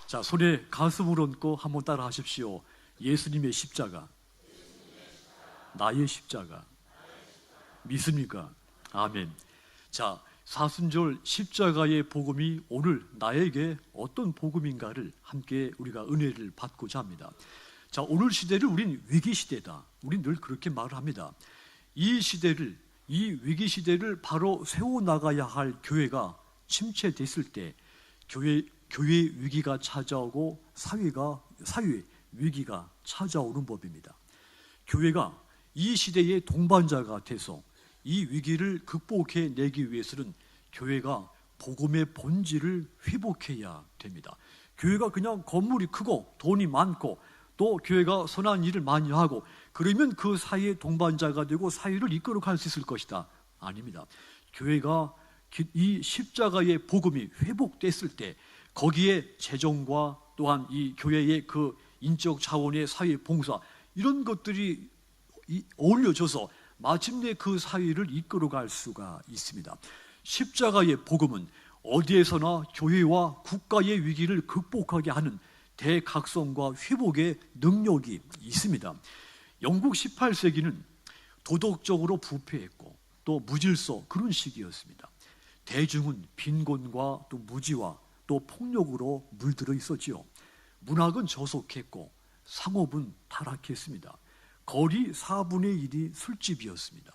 자, 손에 가슴을 얹고 한번 따라 하십시오. 예수님의 십자가, 나의 십자가. 믿습니까? 아멘. 자, 사순절 십자가의 복음이 오늘 나에게 어떤 복음인가를 함께 우리가 은혜를 받고자 합니다. 자, 오늘 시대를 우린 위기 시대다. 우린 늘 그렇게 말을 합니다. 이 위기 시대를 바로 세워나가야 할 교회가 침체됐을 때 교회 위기가 찾아오고 사회 위기가 찾아오는 법입니다. 교회가 이 시대의 동반자가 돼서 이 위기를 극복해내기 위해서는 교회가 복음의 본질을 회복해야 됩니다. 교회가 그냥 건물이 크고 돈이 많고 또 교회가 선한 일을 많이 하고 그러면 그 사회의 동반자가 되고 사회를 이끌어갈 수 있을 것이다. 아닙니다. 교회가 이 십자가의 복음이 회복됐을 때 거기에 재정과 또한 이 교회의 그 인적 자원의 사회 봉사 이런 것들이 어울려져서 마침내 그 사회를 이끌어갈 수가 있습니다. 십자가의 복음은 어디에서나 교회와 국가의 위기를 극복하게 하는 대각성과 회복의 능력이 있습니다. 영국 18세기는 도덕적으로 부패했고 또 무질서 그런 시기였습니다. 대중은 빈곤과 또 무지와 또 폭력으로 물들어 있었지요. 문학은 저속했고 상업은 타락했습니다. 거리 4분의 1이 술집이었습니다.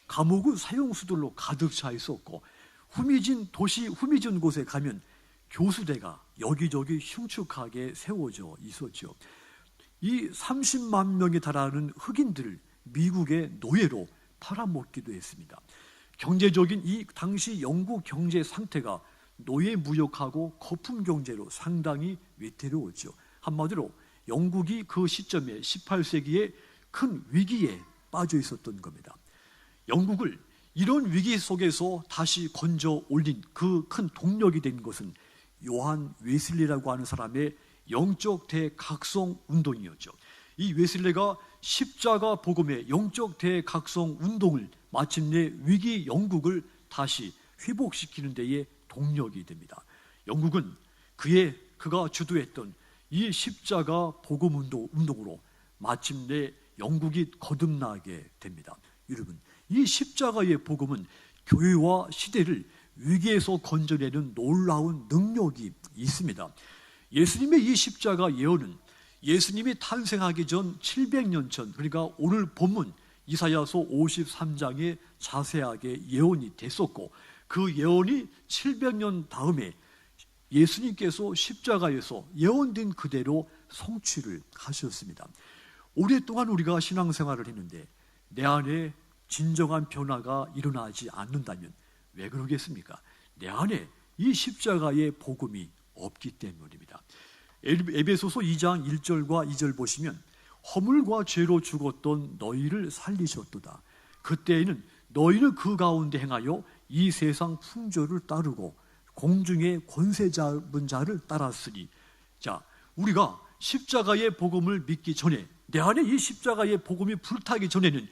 감옥은 사형수들로 가득 차 있었고 후미진 곳에 가면 교수대가 여기저기 흉측하게 세워져 있었죠. 이 30만 명에 달하는 흑인들을 미국의 노예로 팔아먹기도 했습니다. 경제적인 이 당시 영국 경제 상태가 노예 무역하고 거품 경제로 상당히 위태로웠죠. 한마디로 영국이 그 시점에 18세기에 큰 위기에 빠져 있었던 겁니다. 영국을 이런 위기 속에서 다시 건져 올린 그 큰 동력이 된 것은 요한 웨슬리라고 하는 사람의 영적 대각성 운동이었죠. 이 웨슬리가 십자가 복음의 영적 대각성 운동을 마침내 위기 영국을 다시 회복시키는 데에 동력이 됩니다. 영국은 그가 주도했던 이 십자가 복음 운동으로 마침내 영국이 거듭나게 됩니다. 여러분, 이 십자가의 복음은 교회와 시대를 위기에서 건져내는 놀라운 능력이 있습니다. 예수님의 이 십자가 예언은 예수님이 탄생하기 전 700년 전, 그러니까 오늘 본문 이사야서 53장에 자세하게 예언이 됐었고 그 예언이 700년 다음에 예수님께서 십자가에서 예언된 그대로 성취를 하셨습니다. 오랫동안 우리가 신앙생활을 했는데 내 안에 진정한 변화가 일어나지 않는다면 왜 그러겠습니까? 내 안에 이 십자가의 복음이 없기 때문입니다. 에베소서 2장 1절과 2절 보시면 허물과 죄로 죽었던 너희를 살리셨도다. 그때에는 너희는 그 가운데 행하여 이 세상 풍조를 따르고 공중의 권세 잡은 자를 따랐으니. 자, 우리가 십자가의 복음을 믿기 전에 내 안에 이 십자가의 복음이 불타기 전에는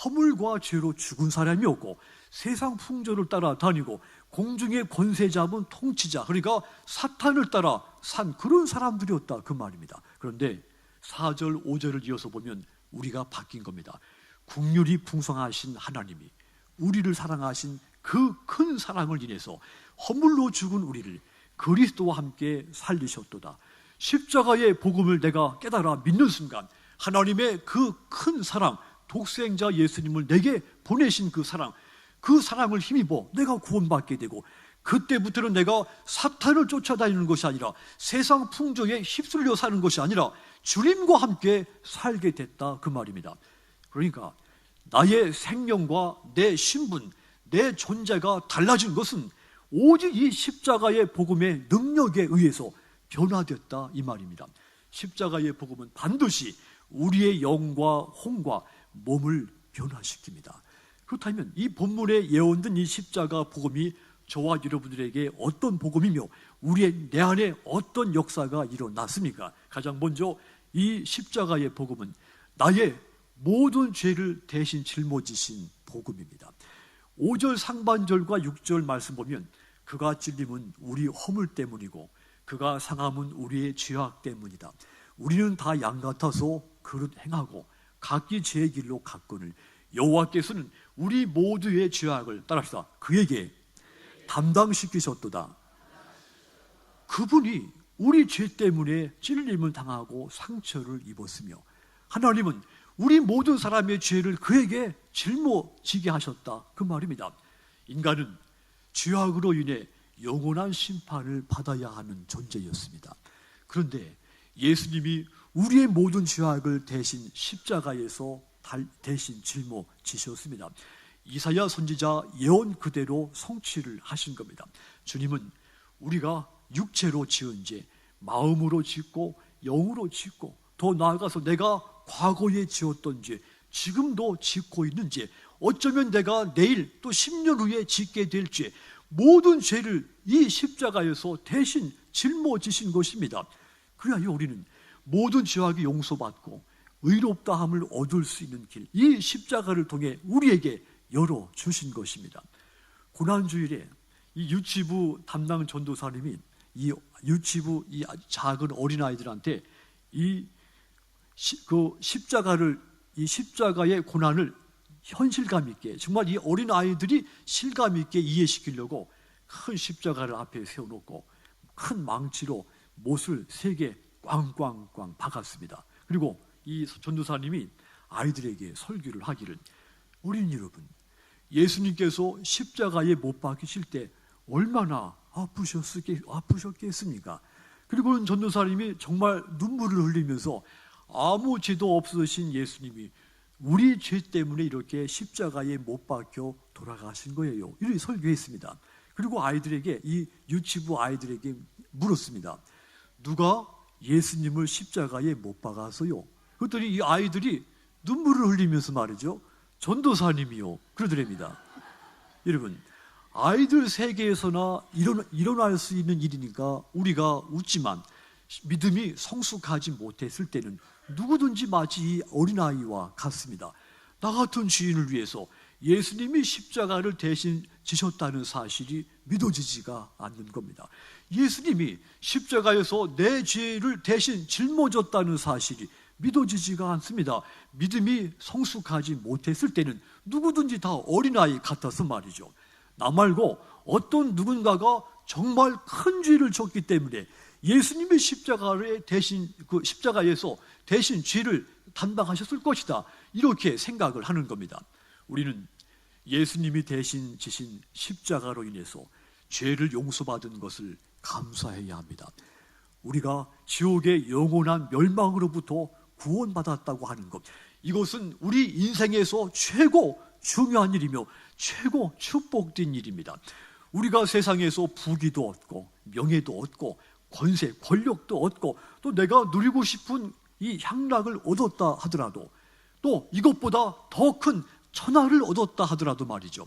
허물과 죄로 죽은 사람이었고 세상 풍조를 따라다니고 공중의 권세 잡은 통치자, 그러니까 사탄을 따라 산 그런 사람들이었다 그 말입니다. 그런데 4절 5절을 이어서 보면 우리가 바뀐 겁니다. 긍휼이 풍성하신 하나님이 우리를 사랑하신 그 큰 사랑을 인해서 허물로 죽은 우리를 그리스도와 함께 살리셨도다. 십자가의 복음을 내가 깨달아 믿는 순간 하나님의 그 큰 사랑, 독생자 예수님을 내게 보내신 그 사랑을 힘입어 내가 구원받게 되고 그때부터는 내가 사탄을 쫓아다니는 것이 아니라 세상 풍조에 휩쓸려 사는 것이 아니라 주님과 함께 살게 됐다 그 말입니다. 그러니까 나의 생명과 내 신분, 내 존재가 달라진 것은 오직 이 십자가의 복음의 능력에 의해서 변화됐다 이 말입니다. 십자가의 복음은 반드시 우리의 영과 혼과 몸을 변화시킵니다. 그렇다면 이 본문에 예언된 이 십자가 복음이 저와 여러분들에게 어떤 복음이며 내 안에 어떤 역사가 일어났습니까? 가장 먼저 이 십자가의 복음은 나의 모든 죄를 대신 짊어지신 복음입니다. 5절 상반절과 6절 말씀 보면 그가 찔림은 우리 허물 때문이고 그가 상함은 우리의 죄악 때문이다. 우리는 다 양 같아서 그릇 행하고 각기 제 길로 갔거늘 여호와께서는 우리 모두의 죄악을 따라서 그에게 담당시키셨도다. 그분이 우리 죄 때문에 찔림을 당하고 상처를 입었으며 하나님은 우리 모든 사람의 죄를 그에게 짊어지게 하셨다, 그 말입니다. 인간은 죄악으로 인해 영원한 심판을 받아야 하는 존재였습니다. 그런데 예수님이 우리의 모든 죄악을 대신 십자가에서 대신 짊어지셨습니다. 이사야 선지자 예언 그대로 성취를 하신 겁니다. 주님은 우리가 육체로 지은 죄, 마음으로 짓고 영으로 짓고 더 나아가서 내가 과거에 지었던 죄, 지금도 짓고 있는 죄, 어쩌면 내가 내일 또 10년 후에 짓게 될 죄, 모든 죄를 이 십자가에서 대신 짊어지신 것입니다. 그래야 우리는 모든 죄악이 용서받고 의롭다함을 얻을 수 있는 길, 이 십자가를 통해 우리에게 열어주신 것입니다. 고난주일에 이 유치부 담당 전도사님이 이 유치부 이 작은 어린아이들한테 이 십자가의 고난을 현실감 있게, 정말 이 어린아이들이 실감 있게 이해시키려고 큰 십자가를 앞에 세워놓고 큰 망치로 못을 3개 꽝꽝꽝 박았습니다. 그리고 이 전도사님이 아이들에게 설교를 하기를, 어린이 여러분, 예수님께서 십자가에 못 박히실 때 얼마나 아프셨겠습니까? 그리고 전도사님이 정말 눈물을 흘리면서 아무 죄도 없으신 예수님이 우리 죄 때문에 이렇게 십자가에 못 박혀 돌아가신 거예요, 이렇게 설교했습니다. 그리고 아이들에게, 이 유치부 아이들에게 물었습니다. 누가 예수님을 십자가에 못 박았어요? 그랬더니 이 아이들이 눈물을 흘리면서 말이죠, 전도사님이요, 그러더랍니다. 여러분, 아이들 세계에서나 일어날 수 있는 일이니까 우리가 웃지만 믿음이 성숙하지 못했을 때는 누구든지 마치 이 어린아이와 같습니다. 나 같은 주인을 위해서 예수님이 십자가를 대신 지셨다는 사실이 믿어지지가 않는 겁니다. 예수님이 십자가에서 내 죄를 대신 짊어졌다는 사실이 믿어지지가 않습니다. 믿음이 성숙하지 못했을 때는 누구든지 다 어린아이 같아서 말이죠. 나 말고 어떤 누군가가 정말 큰 죄를 졌기 때문에 예수님의 십자가에서 대신 죄를 담당하셨을 것이다, 이렇게 생각을 하는 겁니다. 우리는 예수님이 대신 지신 십자가로 인해서 죄를 용서받은 것을 감사해야 합니다. 우리가 지옥의 영원한 멸망으로부터 구원받았다고 하는 것, 이것은 우리 인생에서 최고 중요한 일이며 최고 축복된 일입니다. 우리가 세상에서 부귀도 얻고 명예도 얻고 권세, 권력도 얻고 또 내가 누리고 싶은 이 향락을 얻었다 하더라도, 또 이것보다 더 큰 천하를 얻었다 하더라도 말이죠,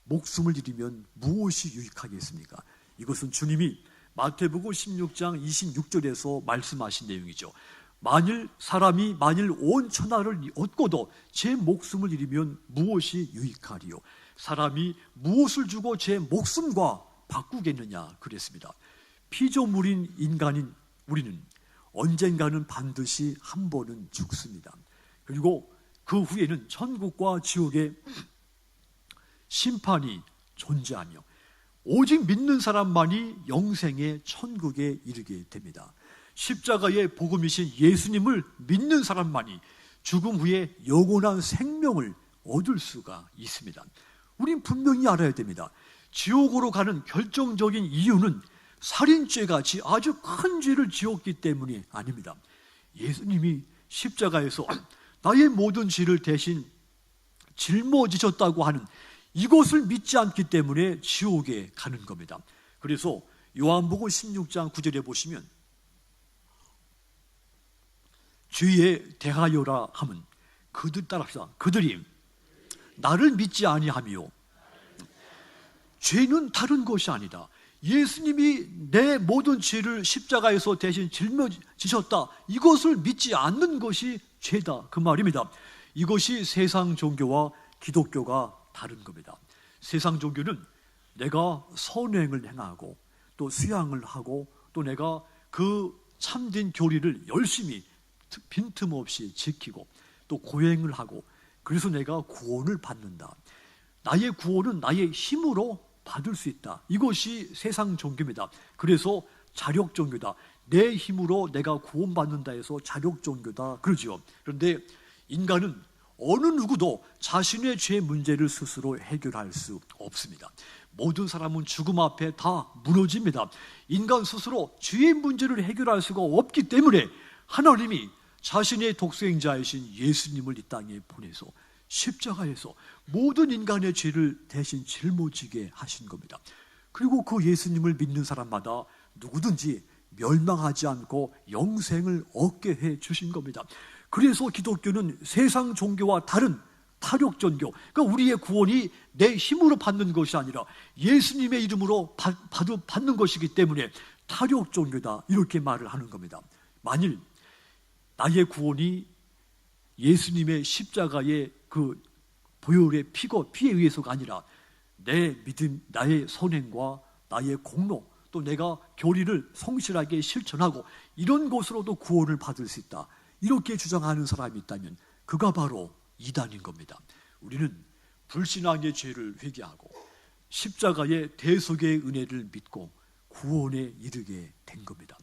목숨을 잃으면 무엇이 유익하겠습니까? 이것은 주님이 마태복음 16장 26절에서 말씀하신 내용이죠. 사람이 온 천하를 얻고도 제 목숨을 잃으면 무엇이 유익하리요? 사람이 무엇을 주고 제 목숨과 바꾸겠느냐 그랬습니다. 피조물인 인간인 우리는 언젠가는 반드시 한 번은 죽습니다. 그리고 그 후에는 천국과 지옥의 심판이 존재하며 오직 믿는 사람만이 영생의 천국에 이르게 됩니다. 십자가의 복음이신 예수님을 믿는 사람만이 죽음 후에 영원한 생명을 얻을 수가 있습니다. 우린 분명히 알아야 됩니다. 지옥으로 가는 결정적인 이유는 살인죄같이 아주 큰 죄를 지었기 때문이 아닙니다. 예수님이 십자가에서 나의 모든 죄를 대신 짊어지셨다고 하는 이것을 믿지 않기 때문에 지옥에 가는 겁니다. 그래서 요한복음 16장 9절에 보시면 주에 대하여라 함은 그들이 나를 믿지 아니하며, 죄는 다른 것이 아니다, 예수님이 내 모든 죄를 십자가에서 대신 짊어지셨다, 이것을 믿지 않는 것이 죄다, 그 말입니다. 이것이 세상 종교와 기독교가 다른 겁니다. 세상 종교는 내가 선행을 행하고 또 수양을 하고 또 내가 그 참된 교리를 열심히 빈틈없이 지키고 또 고행을 하고, 그래서 내가 구원을 받는다. 나의 구원은 나의 힘으로 받을 수 있다. 이것이 세상 종교입니다. 그래서 자력 종교다. 내 힘으로 내가 구원받는다 해서 자력 종교다 그러죠. 그런데 인간은 어느 누구도 자신의 죄 문제를 스스로 해결할 수 없습니다. 모든 사람은 죽음 앞에 다 무너집니다. 인간 스스로 죄의 문제를 해결할 수가 없기 때문에 하나님이 자신의 독생자이신 예수님을 이 땅에 보내서 십자가에서 모든 인간의 죄를 대신 짊어지게 하신 겁니다. 그리고 그 예수님을 믿는 사람마다 누구든지 멸망하지 않고 영생을 얻게 해 주신 겁니다. 그래서 기독교는 세상 종교와 다른 타력 종교, 그러니까 우리의 구원이 내 힘으로 받는 것이 아니라 예수님의 이름으로 받는 것이기 때문에 타력 종교다, 이렇게 말을 하는 겁니다. 만일 나의 구원이 예수님의 십자가의 그 보혈의 피에 의해서가 아니라 내 믿음, 나의 선행과 나의 공로, 또 내가 교리를 성실하게 실천하고 이런 것으로도 구원을 받을 수 있다, 이렇게 주장하는 사람이 있다면 그가 바로 이단인 겁니다. 우리는 불신앙의 죄를 회개하고 십자가의 대속의 은혜를 믿고 구원에 이르게 된 겁니다.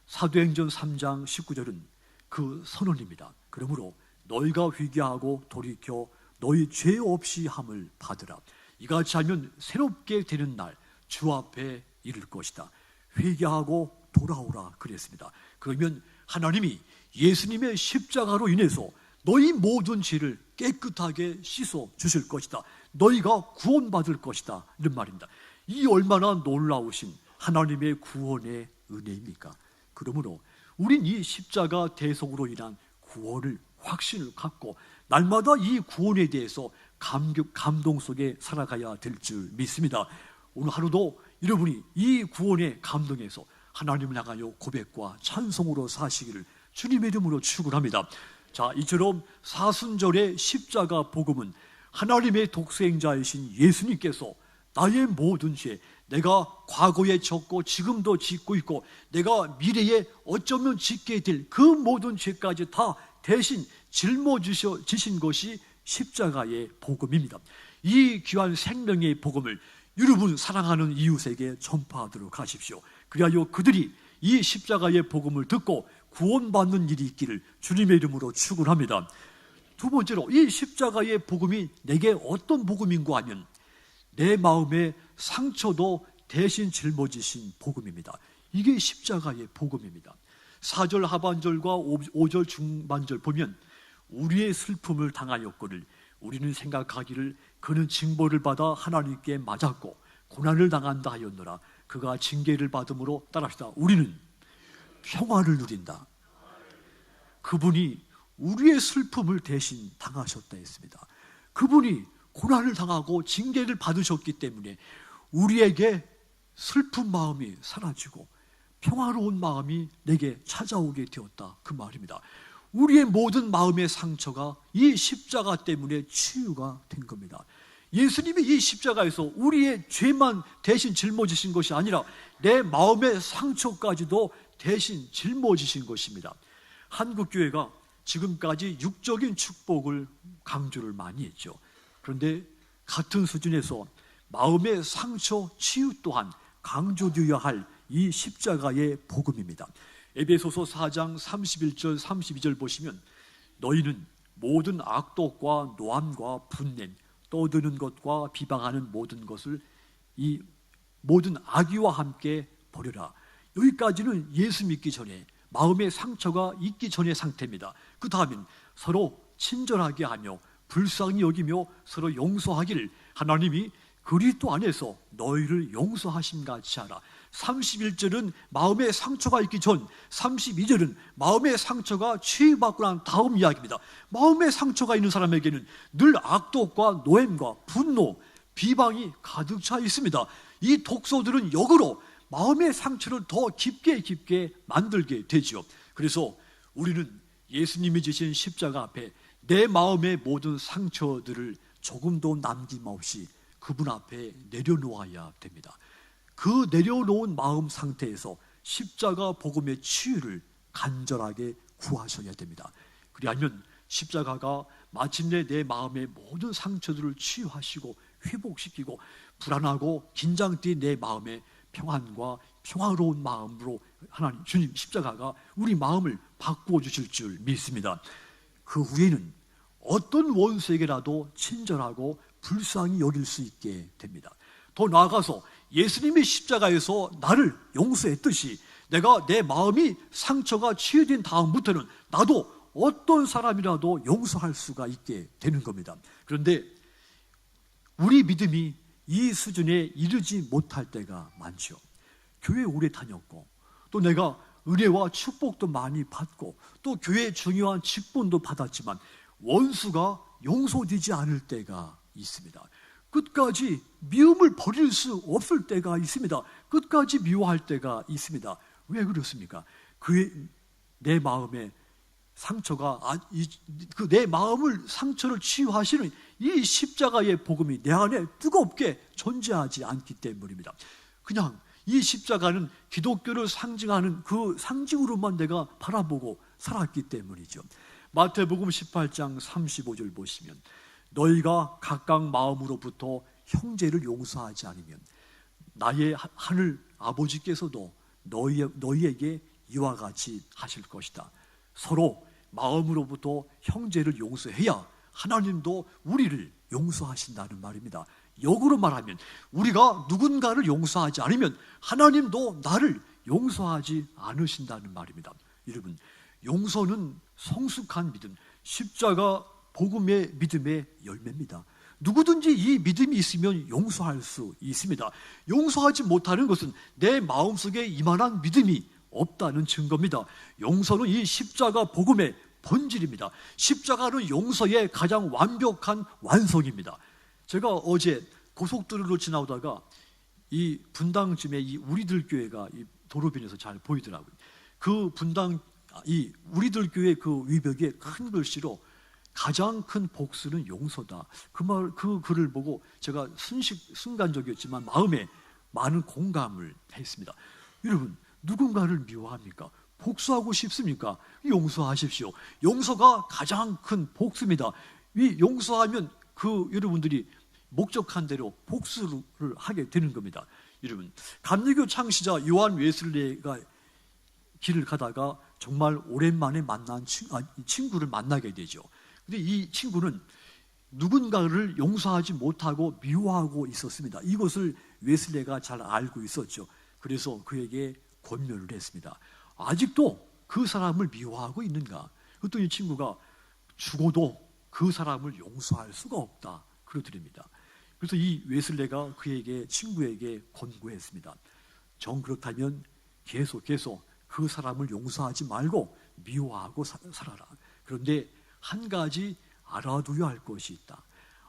사도행전 3장 19절은 그 선언입니다. 그러므로 너희가 회개하고 돌이켜 너희 죄 없이 함을 받으라. 이같이 하면 새롭게 되는 날 주 앞에 이를 것이다. 회개하고 돌아오라 그랬습니다. 그러면 하나님이 예수님의 십자가로 인해서 너희 모든 죄를 깨끗하게 씻어 주실 것이다. 너희가 구원받을 것이다, 이런 말입니다. 이 얼마나 놀라우신 하나님의 구원의 은혜입니까? 그러므로 우린 이 십자가 대속으로 인한 구원을, 확신을 갖고 날마다 이 구원에 대해서 감동 속에 살아가야 될 줄 믿습니다. 오늘 하루도 여러분이 이 구원의 감동에서 하나님을 향하여 고백과 찬송으로 사시기를 주님의 이름으로 축원합니다. 자, 이처럼 사순절의 십자가 복음은 하나님의 독생자이신 예수님께서 나의 모든 죄, 내가 과거에 졌고 지금도 짓고 있고 내가 미래에 어쩌면 짓게 될 그 모든 죄까지 다 대신 짊어지신 것이 십자가의 복음입니다. 이 귀한 생명의 복음을 여러분 사랑하는 이웃에게 전파하도록 하십시오. 그리하여 그들이 이 십자가의 복음을 듣고 구원받는 일이 있기를 주님의 이름으로 축원합니다. 두 번째로, 이 십자가의 복음이 내게 어떤 복음인가 하면 내 마음의 상처도 대신 짊어지신 복음입니다. 이게 십자가의 복음입니다. 4절 하반절과 5절 중반절 보면 우리의 슬픔을 당하였거늘 우리는 생각하기를 그는 징벌을 받아 하나님께 맞았고 고난을 당한다 하였노라. 그가 징계를 받음으로 따라합시다. 우리는 평화를 누린다. 그분이 우리의 슬픔을 대신 당하셨다 했습니다. 그분이 고난을 당하고 징계를 받으셨기 때문에 우리에게 슬픈 마음이 사라지고 평화로운 마음이 내게 찾아오게 되었다, 그 말입니다. 우리의 모든 마음의 상처가 이 십자가 때문에 치유가 된 겁니다. 예수님이 이 십자가에서 우리의 죄만 대신 짊어지신 것이 아니라 내 마음의 상처까지도 대신 짊어지신 것입니다. 한국교회가 지금까지 육적인 축복을 강조를 많이 했죠. 그런데 같은 수준에서 마음의 상처 치유 또한 강조되어야 할 이 십자가의 복음입니다. 에베소서 4장 31절 32절 보시면 너희는 모든 악독과 노함과 분냄 떠드는 것과 비방하는 모든 것을 이 모든 악의와 함께 버려라. 여기까지는 예수 믿기 전에 마음의 상처가 있기 전의 상태입니다. 그 다음엔 서로 친절하게 하며 불쌍히 여기며 서로 용서하기를 하나님이 그리스도 안에서 너희를 용서하심 같이 하라. 31절은 마음의 상처가 있기 전, 32절은 마음의 상처가 치유받고 난 다음 이야기입니다. 마음의 상처가 있는 사람에게는 늘 악독과 노엠과 분노, 비방이 가득 차 있습니다. 이 독소들은 역으로 마음의 상처를 더 깊게 만들게 되죠. 그래서 우리는 예수님이 지신 십자가 앞에 내 마음의 모든 상처들을 조금도 남김없이 그분 앞에 내려놓아야 됩니다. 그 내려놓은 마음 상태에서 십자가 복음의 치유를 간절하게 구하셔야 됩니다. 그리하면 십자가가 마침내 내 마음의 모든 상처들을 치유하시고 회복시키고 불안하고 긴장된 내 마음에 평안과 평화로운 마음으로 하나님 주님 십자가가 우리 마음을 바꾸어 주실 줄 믿습니다. 그 후에는 어떤 원수에게라도 친절하고 불쌍히 여길 수 있게 됩니다. 더 나아가서 예수님이 십자가에서 나를 용서했듯이 내가 내 마음이 상처가 치유된 다음부터는 나도 어떤 사람이라도 용서할 수가 있게 되는 겁니다. 그런데 우리 믿음이 이 수준에 이르지 못할 때가 많죠. 교회 오래 다녔고 또 내가 은혜와 축복도 많이 받고 또 교회의 중요한 직분도 받았지만 원수가 용서되지 않을 때가 있습니다. 끝까지 미움을 버릴 수 없을 때가 있습니다. 끝까지 미워할 때가 있습니다. 왜 그렇습니까? 내 마음에 상처가 내 마음을 상처를 치유하시는 이 십자가의 복음이 내 안에 뜨겁게 존재하지 않기 때문입니다. 그냥 이 십자가는 기독교를 상징하는 그 상징으로만 내가 바라보고 살았기 때문이죠. 마태복음 18장 35절 보시면 너희가 각각 마음으로부터 형제를 용서하지 않으면 나의 하늘 아버지께서도 너희에게 이와 같이 하실 것이다. 서로 마음으로부터 형제를 용서해야 하나님도 우리를 용서하신다는 말입니다. 역으로 말하면 우리가 누군가를 용서하지 않으면 하나님도 나를 용서하지 않으신다는 말입니다. 여러분, 용서는 성숙한 믿음, 십자가 복음의 믿음의 열매입니다. 누구든지 이 믿음이 있으면 용서할 수 있습니다. 용서하지 못하는 것은 내 마음속에 이만한 믿음이 없다는 증거입니다. 용서는 이 십자가 복음의 본질입니다. 십자가는 용서의 가장 완벽한 완성입니다. 제가 어제 고속도로로 지나오다가 이 분당쯤에 이 우리들 교회가 이 도로변에서 잘 보이더라고요. 그 분당 이 우리들 교회 그 위벽에 큰 글씨로 가장 큰 복수는 용서다. 그 글을 보고 제가 순간적이었지만 마음에 많은 공감을 했습니다. 여러분, 누군가를 미워합니까? 복수하고 싶습니까? 용서하십시오. 용서가 가장 큰 복수입니다. 이 용서하면 여러분들이 목적한 대로 복수를 하게 되는 겁니다. 여러분, 감리교 창시자 요한 웨슬레가 길을 가다가 정말 오랜만에 만난 친구를 만나게 되죠. 근데 이 친구는 누군가를 용서하지 못하고 미워하고 있었습니다. 이것을 웨슬레가 잘 알고 있었죠. 그래서 그에게 권면을 했습니다. 아직도 그 사람을 미워하고 있는가? 그랬더니 이 친구가 죽어도 그 사람을 용서할 수가 없다 그러더랍니다. 그래서 이 웨슬레가 친구에게 권고했습니다. 정 그렇다면 계속 그 사람을 용서하지 말고 미워하고 살아라. 그런데 한 가지 알아둬야 할 것이 있다.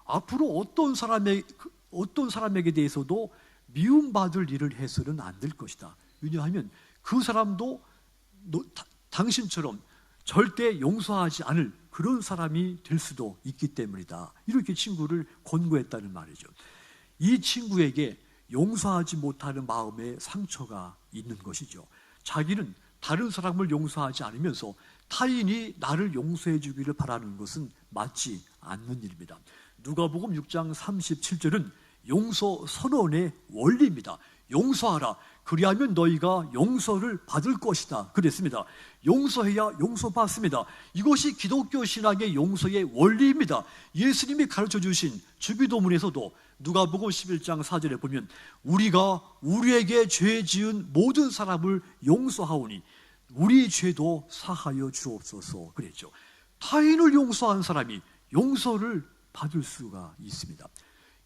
앞으로 어떤 사람에게 대해서도 미움받을 일을 해서는 안 될 것이다. 왜냐하면 그 사람도 당신처럼 절대 용서하지 않을 그런 사람이 될 수도 있기 때문이다. 이렇게 친구를 권고했다는 말이죠. 이 친구에게 용서하지 못하는 마음에 상처가 있는 것이죠. 자기는 다른 사람을 용서하지 않으면서 타인이 나를 용서해 주기를 바라는 것은 맞지 않는 일입니다. 누가복음 6장 37절은 용서 선언의 원리입니다. 용서하라. 그리하면 너희가 용서를 받을 것이다. 그랬습니다. 용서해야 용서받습니다. 이것이 기독교 신앙의 용서의 원리입니다. 예수님이 가르쳐 주신 주기도문에서도 누가복음 11장 4절에 보면 우리가 우리에게 죄 지은 모든 사람을 용서하오니 우리 죄도 사하여 주옵소서 그랬죠. 타인을 용서한 사람이 용서를 받을 수가 있습니다.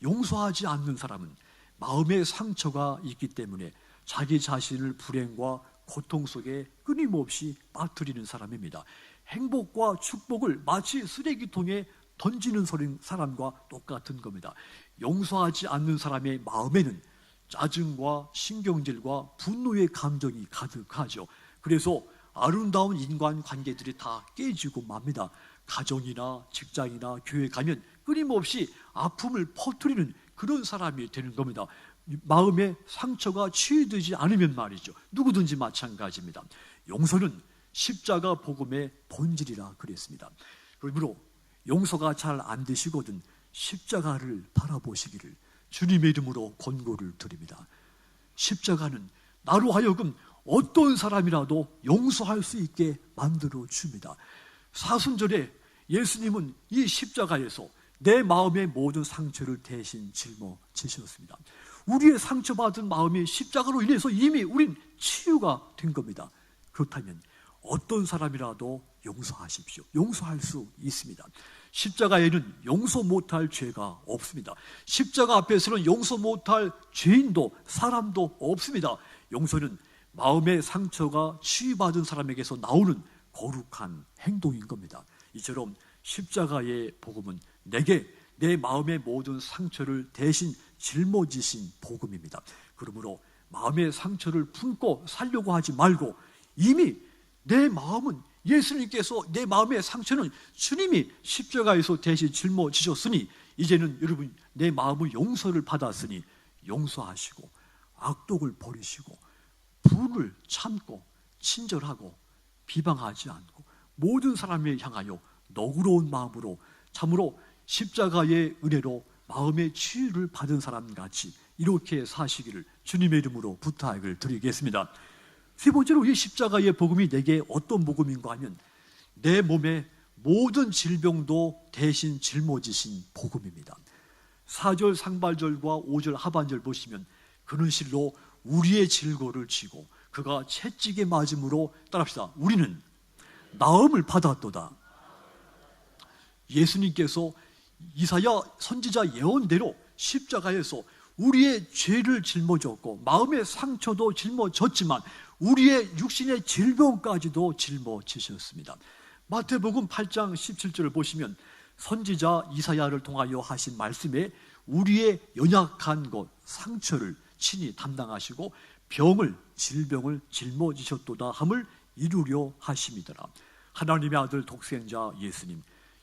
용서하지 않는 사람은 마음에 상처가 있기 때문에 자기 자신을 불행과 고통 속에 끊임없이 빠뜨리는 사람입니다. 행복과 축복을 마치 쓰레기통에 던지는 사람과 똑같은 겁니다. 용서하지 않는 사람의 마음에는 짜증과 신경질과 분노의 감정이 가득하죠. 그래서 아름다운 인간관계들이 다 깨지고 맙니다. 가정이나 직장이나 교회 가면 끊임없이 아픔을 퍼뜨리는 그런 사람이 되는 겁니다. 마음의 상처가 치유되지 않으면 말이죠. 누구든지 마찬가지입니다. 용서는 십자가 복음의 본질이라 그랬습니다. 그러므로 용서가 잘 안 되시거든 십자가를 바라보시기를 주님의 이름으로 권고를 드립니다. 십자가는 나로 하여금 어떤 사람이라도 용서할 수 있게 만들어 줍니다. 사순절에 예수님은 이 십자가에서 내 마음의 모든 상처를 대신 짊어지셨습니다. 우리의 상처받은 마음이 십자가로 인해서 이미 우린 치유가 된 겁니다. 그렇다면 어떤 사람이라도 용서하십시오. 용서할 수 있습니다. 십자가에는 용서 못할 죄가 없습니다. 십자가 앞에서는 용서 못할 죄인도 사람도 없습니다. 용서는 마음의 상처가 치유받은 사람에게서 나오는 거룩한 행동인 겁니다. 이처럼 십자가의 복음은 내게 내 마음의 모든 상처를 대신 짊어지신 복음입니다. 그러므로 마음의 상처를 품고 살려고 하지 말고 이미 내 마음은 예수님께서 내 마음의 상처는 주님이 십자가에서 대신 짊어지셨으니 이제는 여러분 내 마음의 용서를 받았으니 용서하시고 악독을 버리시고 분을 참고 친절하고 비방하지 않고 모든 사람을 향하여 너그러운 마음으로 참으로 십자가의 은혜로 마음의 치유를 받은 사람같이 이렇게 사시기를 주님의 이름으로 부탁을 드리겠습니다. 세 번째로 이 십자가의 복음이 내게 어떤 복음인가 하면 내 몸의 모든 질병도 대신 짊어지신 복음입니다. 4절 상발절과 5절 하반절 보시면 그는 실로 우리의 질고를 지고 그가 채찍에 맞음으로 따라합시다. 우리는 나음을 받았도다. 예수님께서 이사야 선지자 예언대로 십자가에서 우리의 죄를 짊어졌고 마음의 상처도 짊어졌지만 우리의 육신의 질병까지도 짊어지셨습니다. 마태복음 8장 17절을 보시면 선지자 이사야를 통하여 하신 말씀에 우리의 연약한 것, 상처를 친히 담당하시고 병을, 질병을 짊어지셨도다 함을 이루려 하심이더라. 하나님의 아들 독생자 예수님,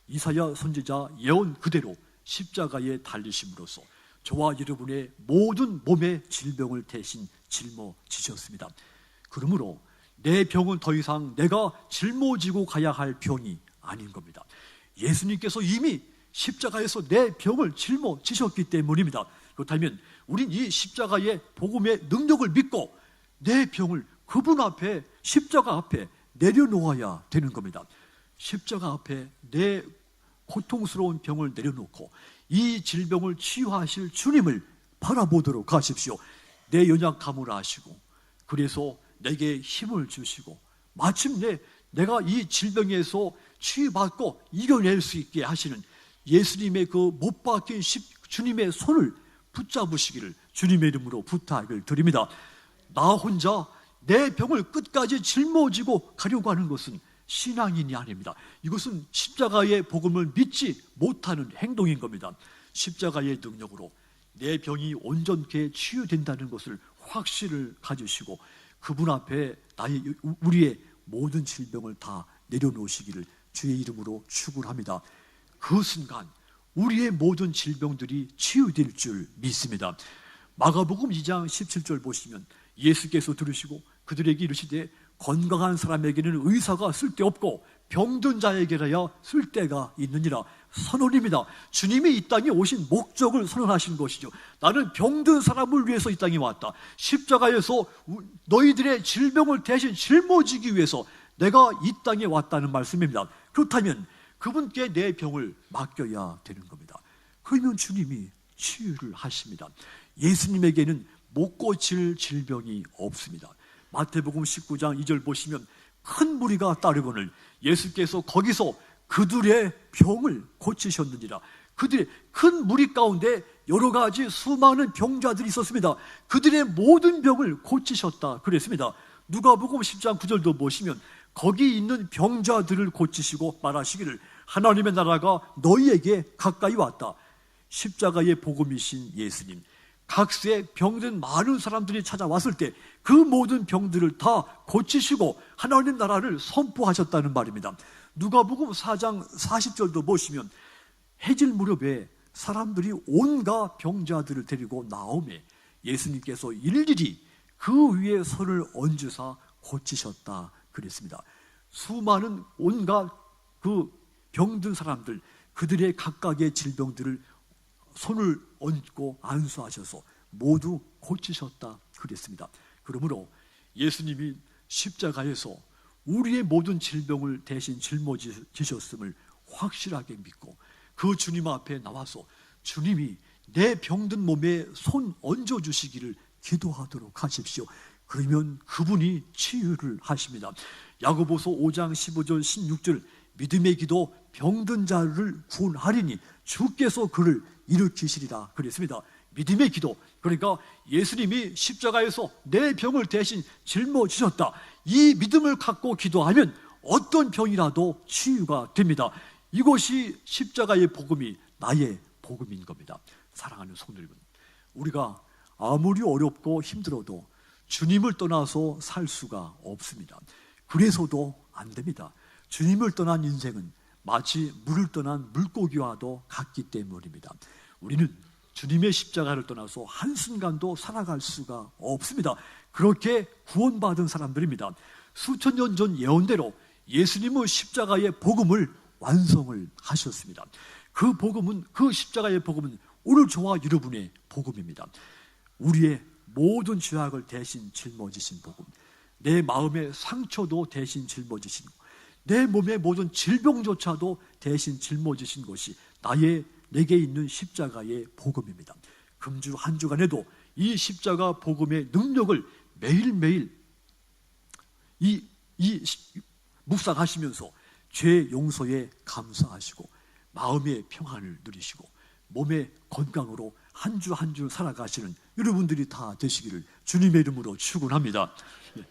이사야 선지자 예언 그대로 십자가에 달리심으로써 저와 여러분의 모든 몸의 질병을 대신 짊어지셨습니다. 그러므로 내 병은 더 이상 내가 짊어지고 가야 할 병이 아닌 겁니다. 예수님께서 이미 십자가에서 내 병을 짊어지셨기 때문입니다. 그렇다면 우린 이 십자가의 복음의 능력을 믿고 내 병을 그분 앞에 십자가 앞에 내려놓아야 되는 겁니다. 십자가 앞에 내 고통스러운 병을 내려놓고 이 질병을 치유하실 주님을 바라보도록 하십시오. 내 연약함을 아시고 그래서 내게 힘을 주시고 마침내 내가 이 질병에서 치유받고 이겨낼 수 있게 하시는 예수님의 그 못 박힌 주님의 손을 붙잡으시기를 주님의 이름으로 부탁을 드립니다. 나 혼자 내 병을 끝까지 짊어지고 가려고 하는 것은 신앙인이 아닙니다. 이것은 십자가의 복음을 믿지 못하는 행동인 겁니다. 십자가의 능력으로 내 병이 온전케 치유된다는 것을 확신을 가지시고 그분 앞에 우리의 모든 질병을 다 내려놓으시기를 주의 이름으로 축원합니다. 그 순간 우리의 모든 질병들이 치유될 줄 믿습니다. 마가복음 2장 17절 보시면 예수께서 들으시고 그들에게 이르시되 건강한 사람에게는 의사가 쓸데없고 병든 자에게라야 쓸데가 있느니라. 선언입니다. 주님이 이 땅에 오신 목적을 선언하신 것이죠. 나는 병든 사람을 위해서 이 땅에 왔다. 십자가에서 너희들의 질병을 대신 짊어지기 위해서 내가 이 땅에 왔다는 말씀입니다. 그렇다면 그분께 내 병을 맡겨야 되는 겁니다. 그러면 주님이 치유를 하십니다. 예수님에게는 못 고칠 질병이 없습니다. 마태복음 19장 2절 보시면 큰 무리가 따르거늘 예수께서 거기서 그들의 병을 고치셨느니라. 그들의 큰 무리 가운데 여러 가지 수많은 병자들이 있었습니다. 그들의 모든 병을 고치셨다 그랬습니다. 누가복음 10장 9절도 보시면 거기 있는 병자들을 고치시고 말하시기를 하나님의 나라가 너희에게 가까이 왔다. 십자가의 복음이신 예수님, 각세 병든 많은 사람들이 찾아왔을 때 그 모든 병들을 다 고치시고 하나님 나라를 선포하셨다는 말입니다. 누가복음 4장 40절도 보시면 해질 무렵에 사람들이 온갖 병자들을 데리고 나오매 예수님께서 일일이 그 위에 손을 얹으사 고치셨다 그랬습니다. 수많은 온갖 그 병든 사람들, 그들의 각각의 질병들을 손을 얹고 안수하셔서 모두 고치셨다 그랬습니다. 그러므로 예수님이 십자가에서 우리의 모든 질병을 대신 짊어지셨음을 확실하게 믿고 그 주님 앞에 나와서 주님이 내 병든 몸에 손 얹어주시기를 기도하도록 하십시오. 그러면 그분이 치유를 하십니다. 야고보서 5장 15절 16절 믿음의 기도 병든 자를 구원하리니 주께서 그를 일으키시리라 그랬습니다. 믿음의 기도, 그러니까 예수님이 십자가에서 내 병을 대신 짊어지셨다. 이 믿음을 갖고 기도하면 어떤 병이라도 치유가 됩니다. 이것이 십자가의 복음이 나의 복음인 겁니다. 사랑하는 성도 여러분, 우리가 아무리 어렵고 힘들어도 주님을 떠나서 살 수가 없습니다. 그래서도 안 됩니다. 주님을 떠난 인생은 마치 물을 떠난 물고기와도 같기 때문입니다. 우리는 주님의 십자가를 떠나서 한순간도 살아갈 수가 없습니다. 그렇게 구원받은 사람들입니다. 수천 년 전 예언대로 예수님은 십자가의 복음을 완성을 하셨습니다. 그 복음은, 그 십자가의 복음은 오늘 저와 여러분의 복음입니다. 우리의 모든 죄악을 대신 짊어지신 복음, 내 마음의 상처도 대신 짊어지신, 내 몸의 모든 질병조차도 대신 짊어지신 것이 내게 있는 십자가의 복음입니다. 금주 한 주간에도 이 십자가 복음의 능력을 매일매일 묵상하시면서 죄 용서에 감사하시고 마음의 평안을 누리시고 몸의 건강으로 한 주 한 주 살아가시는 여러분들이 다 되시기를 주님의 이름으로 축원합니다.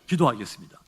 기도하겠습니다.